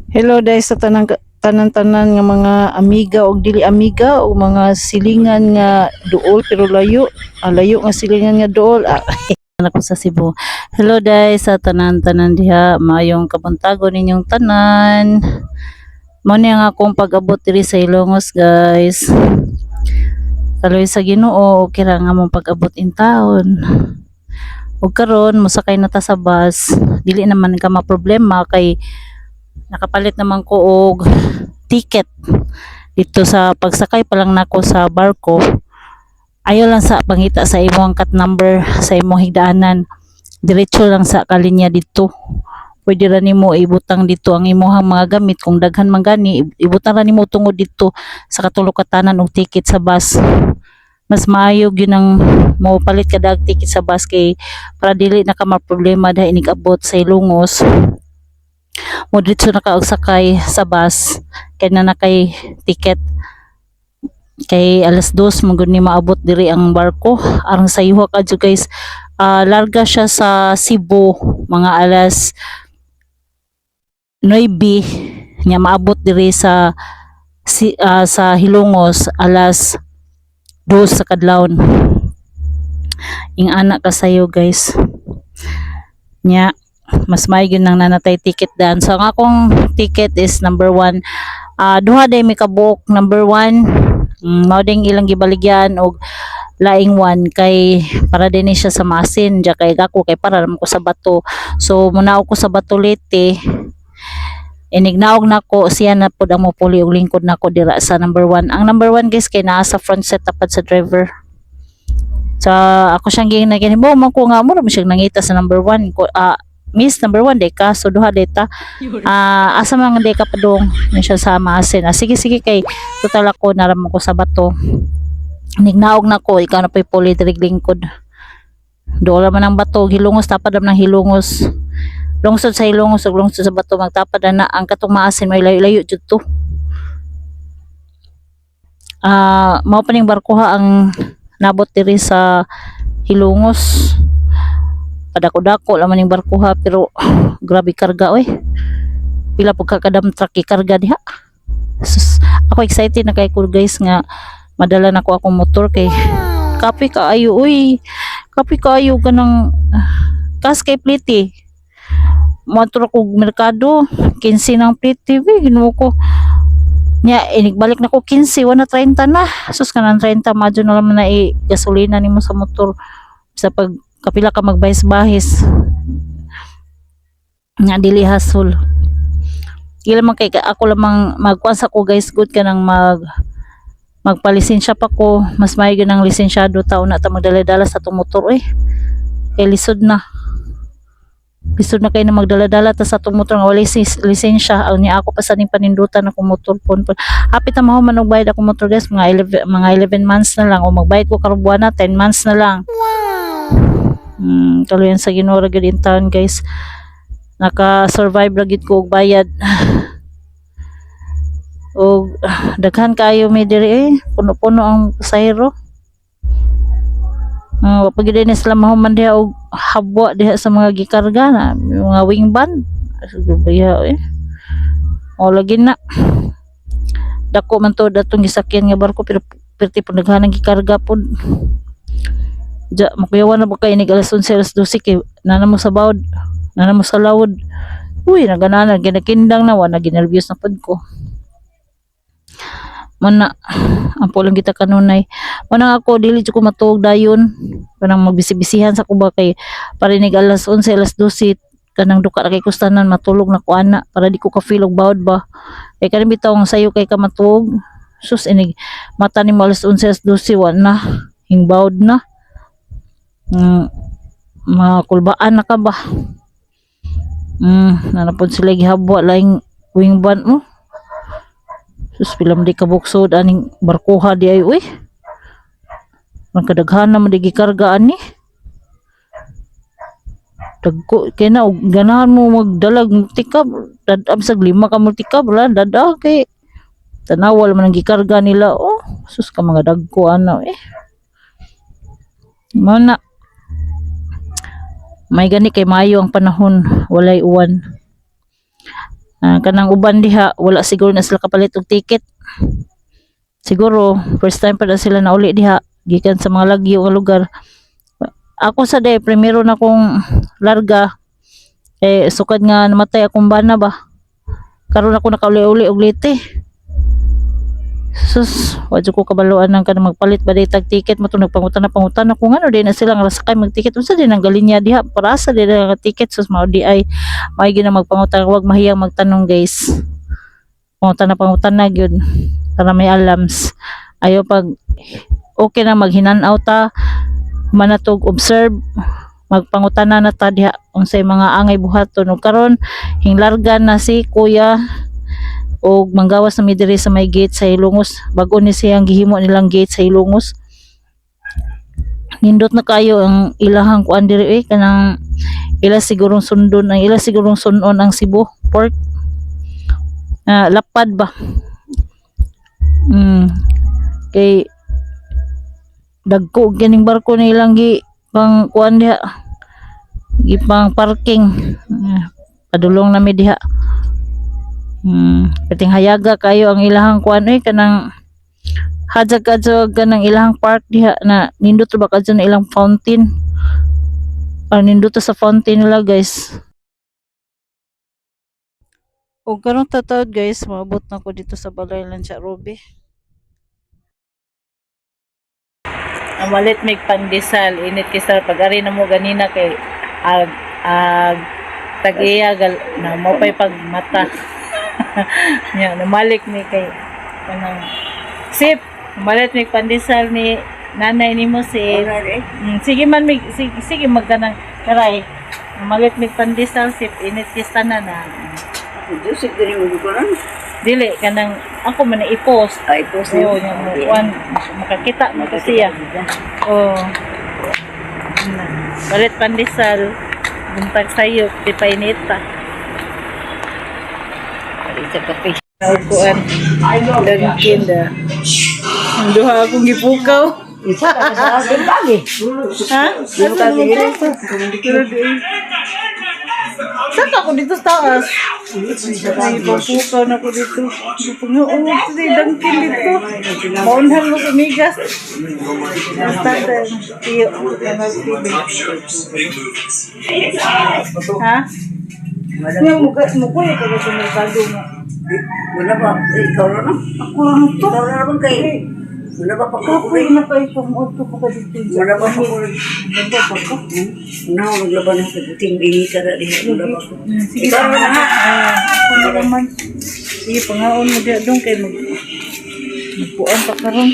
Hello guys sa tanan-tanan nga mga amiga o dili amiga o mga silingan nga duol pero layo. Layo nga silingan nga duol. Anak ko sa Cebu. Hello guys sa tanan-tanan diha. Maayong kabuntagon ninyong tanan. Mao ni ang akong pag-abot diri sa Ilongos guys. Kaloy sa Ginoo okay ra nga mong pag-abot in taon. Ug karon mosakay na ta sa bus. Dili naman ka maproblema kay nakapalit naman ko og ticket dito sa pagsakay pa lang nako sa barko. Ayo lang sa pangita sa imong cut number sa imong higdaanan, diretso lang sa kalinya dito. Pwede ra nimo ibutang dito ang imong mga gamit kung daghan man gani, ibutang ra nimo tungod dito sa katulok katanan og ticket sa bus. Mas maayo gyud ang mo palit ka dag ticket sa bus kay para dili na ka maproblema dahil inigabot sa Ilongos mo diretso na ka og sakay sa bus kay na kay ticket kay alas 2 man gud ni maabot diri ang barko aron sa iwa kadyo guys. Larga siya sa Cebu mga alas 9 nya maabot diri sa Hilongos alas 2 sa kadlawon. Ing anak kasayo guys nya mas may gyud nang nanatay ticket daan. So ang akong ticket is number 1. Duha day mi kabook number 1. Mao ding ilang gibaligyan og laing 1 kay para din siya sa masin ja kay ako kay para naman ko sa bato. So munaog ko sa Batulete. Inignaog nako siya na pud ang mopuli og lingkod nako dira sa number 1. Ang number 1 guys kay naa sa front set tapad sa driver. So ako siyang ginagin mo man ko nga mo ra siyang nangita sa number 1 ko. Miss number 1 day ka so duha day ta. Asa man day ka padung ni siya sa masin. Sige sige kay total ako naram ko sa bato. Nignaog na ko ikaw na pay puli diri lingkod. Dola man ang bato Hilongos tapad ng Hilongos. Lungsod sa Hilongos ug lungsod sa bato magtapad na ang katong maasin may layo-layo jud to. Mao pa ning barko ha ang nabot diri sa Hilongos. Padako-dako laman ning barko ha pero grabe karga oy. Pila pud kakadam truck ikarga diha. Sus, ako excited na kay ko guys nga madala na ko akong motor kay kape kaayo uy. Kape kaayo kanang kas kay pliti. Motor ko merkado 15 ng pliti ginuo ko. Nya inigbalik na ko 15 wala 30 na. Sus kanang 30 madyo na lang na gasolina nimo sa motor sa pag kapila ka magbahis-bahis nga dili hasol. Ila man kay ako lamang magkuan sa ko guys good ka nang magpalisensya pa ko mas may gyud ang lisensyado tao na ta magdala-dala sa tong motor kay lisod na kay na magdala-dala ta sa tong motor nga wala lisensya ang niya ako pa sa ning panindutan ako motor pon hapit na mahuman og bayad ako motor guys mga 11 months na lang o magbayad ko karong buwan na 10 months na lang. Kaluyan sa Ginoo ra gyud in town guys. Naka-survive ra gyud ko og bayad. Og daghan kayo mi diri puno-puno ang pasahero. Pag din sila mahuman diha og habwa diha sa mga gikarga na mga wing van. O lagi na. Dako man to datong gisakyan nga barko pero perti pud daghan ang gikarga pud. Ja makuyawan na ba kay inig alas 11 alas 12 kay nanamo sa bawd nanamo sa lawod. Uy naganana ginakindang na wala ginervyos na pud ko. Mana ampo lang kita kanunay. Manang ako dili ko matuog dayon. Kanang magbisi-bisihan sa kuba kay parinig alas 11 alas 12 kanang duka ra kay kustanan matulog na ko ana para di ko ka feel og bawd ba. Kay kanang bitaw ang sayo kay ka matuog. Sus inig mata ni alas 11 alas 12 wala na hingbawd na. Makulbaan na ka ba? Nanapod sila gihabwa laing wing van mo. Sus pilam di kabuksod aning barkuha di ay uy. Magkadaghan na man di gikarga ani. Dagko kay na ganahan mo magdalag multikab dadab sa 5 ka multikab la dadag kay tanawal man ang gikarga nila sus ka mga dagko ano mana may gani kay mayo ang panahon walay uwan Kanang uban diha wala siguro na sila kapalit og ticket. Siguro first time pa na sila nauli diha gikan sa mga lagyo nga lugar. Ako sa day primero na kong larga sukad nga namatay akong bana ba. Karon ako nakauli-uli og lite. Sus, wadyo ko kabaluan ng kanang magpalit ba day tag ticket mo to nagpangutan ako ngano di na sila nga sakay mag-ticket unsa din ang galinya diha para sa di na ticket sus mao di ay may gina magpangutan wag mahiyang magtanong guys. Pangutan na gyud para may alams. Ayo pag okay na maghinan-aw ta manatog observe magpangutan na ta diha unsay mga angay buhaton ug karon hinglargan na si kuya og manggawas na mi diri sa may gate sa Hilongos bag-o ni siyang gihimo nilang gate sa Hilongos. Nindot na kayo ang ilahang kuan diri kanang ila sigurong sundon ang Cebu port lapad ba kay dagko ganing barko na ilang gi pang kuan diha gipang parking padulong na mi diha. Kating hayaga kayo ang ilahang kuan kanang hajag kanang ilahang park diha na nindot ba kadto na ilang fountain nindot sa fountain nila guys. O karon tatawd guys maabot na ko dito sa balay Lancia Ruby. Amalit mig pandesal init kisa pag-ari na mo ganina kay tag-iya na mo pay pagmata. Nya namalik ni kay kanang sip malit mig pandesal ni nanay nimo si sige man mig sige magkanang karay malit mig pandesal sip init kisa na Dusik dari mo ko lang. dili kanang ako man i-post I-post nya mo kuan makakita mo to siya malit pandesal buntag sayo di painita sa kape. Kuan. Dagkin da. Ang duha akong gipukaw. Ha? Saan ako dito sa taas? Ipapukaw na ko dito. Panginoon ko si Dangkin dito. Maunhan mo sa migas. Basta tiyo. Ha? Nga mukuya ka ba sa merkado mo? Wala ba? Ikaw na lang. Ako lang ito. Ikaw na naman kayo. Wala ba pa Ako na pa ito. Ito pa ka dito. Wala ba pa ko? Ganda pa ka. Maglaban na sa buting bini ka na diha. Wala ba ko? Sige pa na ha. Ako na naman. Sige, pangaon mo diya doon kayo magpuan pa karon.